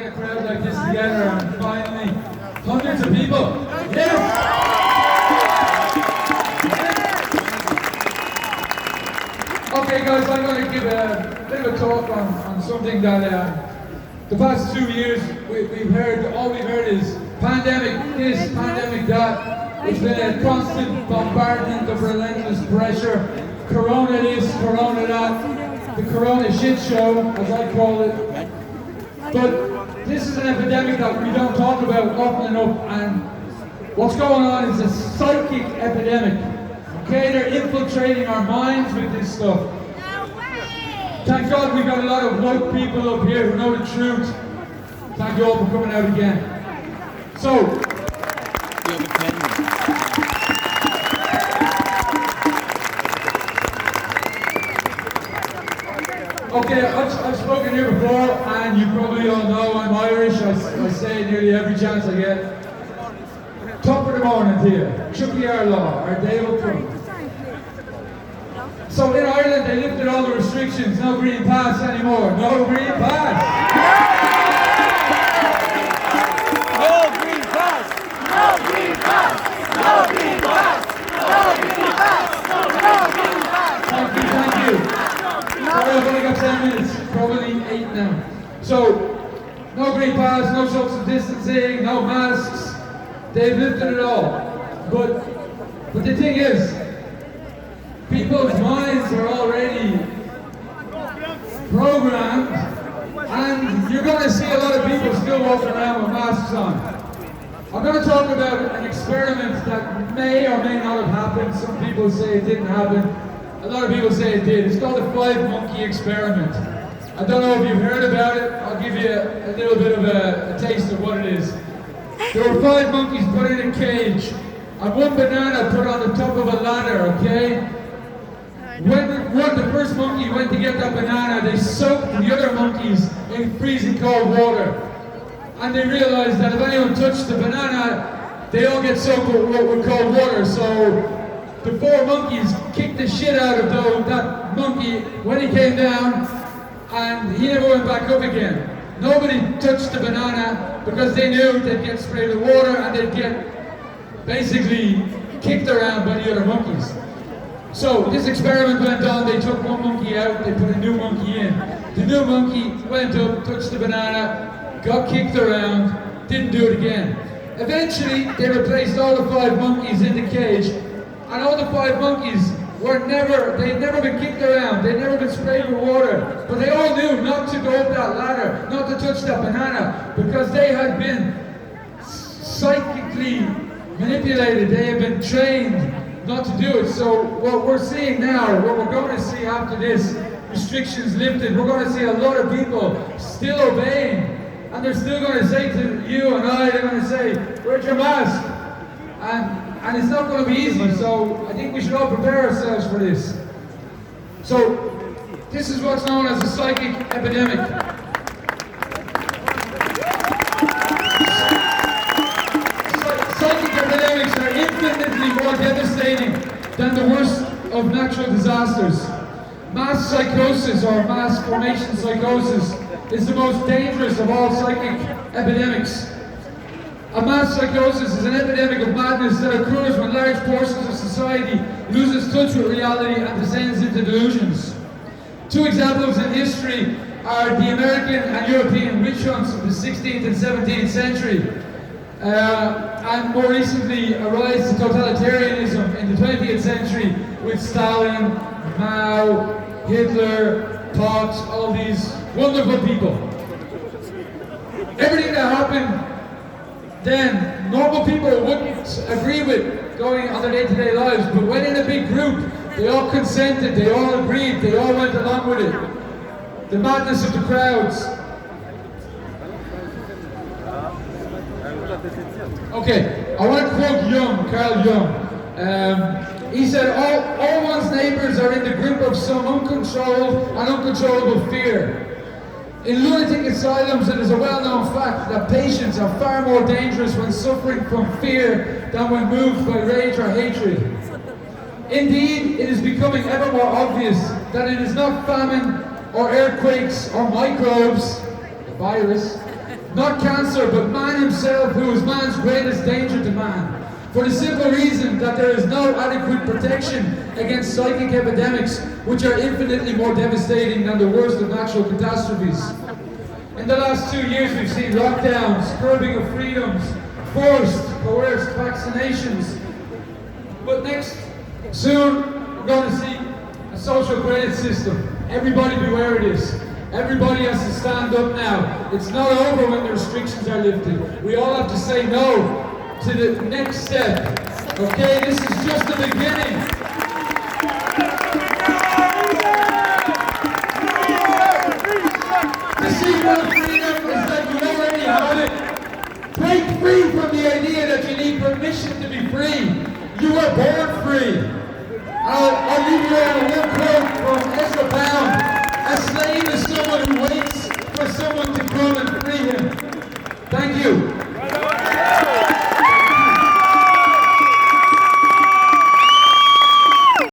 get a crowd like this together and finally hundreds of people. Yes! Okay guys, I'm going to give a bit of a talk on something that the past 2 years we've heard, all we've heard is pandemic this, pandemic that. It's been a constant bombardment of relentless pressure. Corona this, Corona that, the Corona shit show, as I call it. But this is an epidemic that we don't talk about often enough, and what's going on is a psychic epidemic. Okay, they're infiltrating our minds with this stuff. Thank God we've got a lot of woke people up here who know the truth. Thank you all for coming out again. So, okay, I've spoken here before, and you probably all know I'm Irish. I say it nearly every chance I get. Top of the morning here, Chucky Law, our day up front. So in Ireland they lifted all the restrictions, no green pass anymore, no green pass! No green pass! No green pass! No green pass! No green pass! No green pass! Thank you. Sorry, I've only got 10 minutes, probably 8 now. So, no green pass, no social distancing, no masks. They've lifted it all. But the thing is, people's minds are already programmed, and you're going to see a lot of people still walking around with masks on. I'm going to talk about an experiment that may or may not have happened. Some people say it didn't happen. A lot of people say it did. It's called the 5-monkey experiment. I don't know if you've heard about it. I'll give you a little bit of a taste of what it is. There were 5 monkeys put in a cage, and one banana put on the top of a ladder, okay? When the first monkey went to get that banana, they soaked the other monkeys in freezing cold water. And they realized that if anyone touched the banana, they all get soaked with cold water. So the 4 monkeys kicked the shit out of that monkey when he came down, and he never went back up again. Nobody touched the banana because they knew they'd get sprayed with water and they'd get basically kicked around by the other monkeys. So this experiment went on. They took one monkey out, they put a new monkey in. The new monkey went up, touched the banana, got kicked around, didn't do it again. Eventually they replaced all the 5 monkeys in the cage, and all the 5 monkeys they'd never been kicked around, they'd never been sprayed with water, but they all knew not to go up that ladder, not to touch that banana, because they had been psychically manipulated, they had been trained not to do it. So what we're seeing now, what we're going to see after this restrictions lifted, we're going to see a lot of people still obeying, and they're still going to say to you and I, they're going to say, where's your mask? And it's not going to be easy, so I think we should all prepare ourselves for this. So, this is what's known as a psychic epidemic. Psychic epidemics are infinitely more devastating than the worst of natural disasters. Mass psychosis, or mass formation psychosis, is the most dangerous of all psychic epidemics. A mass psychosis is an epidemic of madness that occurs when large portions of society loses touch with reality and descends into delusions. 2 examples in history are the American and European witch hunts of the 16th and 17th century, and more recently a rise to totalitarianism in the 20th century with Stalin, Mao, Hitler, Potts, all these wonderful people. Everything that happened then, normal people wouldn't agree with going on their day-to-day lives, but when in a big group, they all consented, they all agreed, they all went along with it. The madness of the crowds. Okay, I want to quote Carl Jung. He said, all one's neighbors are in the grip of some uncontrolled and uncontrollable fear. In lunatic asylums, it is a well-known fact that patients are far more dangerous when suffering from fear than when moved by rage or hatred. Indeed, it is becoming ever more obvious that it is not famine or earthquakes or microbes, the virus, Not cancer, but man himself, who is man's greatest danger to man. For the simple reason that there is no adequate protection against psychic epidemics, which are infinitely more devastating than the worst of natural catastrophes. In the last 2 years, we've seen lockdowns, curbing of freedoms, forced, coerced vaccinations. But next, soon, we're going to see a social credit system. Everybody beware of this. Everybody has to stand up now. It's not over when the restrictions are lifted. We all have to say no to the next step. Okay, this is just the beginning. The secret of freedom is that you already have it. Break free from the idea that you need permission to be free. You were born free. I'll leave you on one quote from Ezra Pound. A slave is someone who waits for someone to come and free him. Thank you.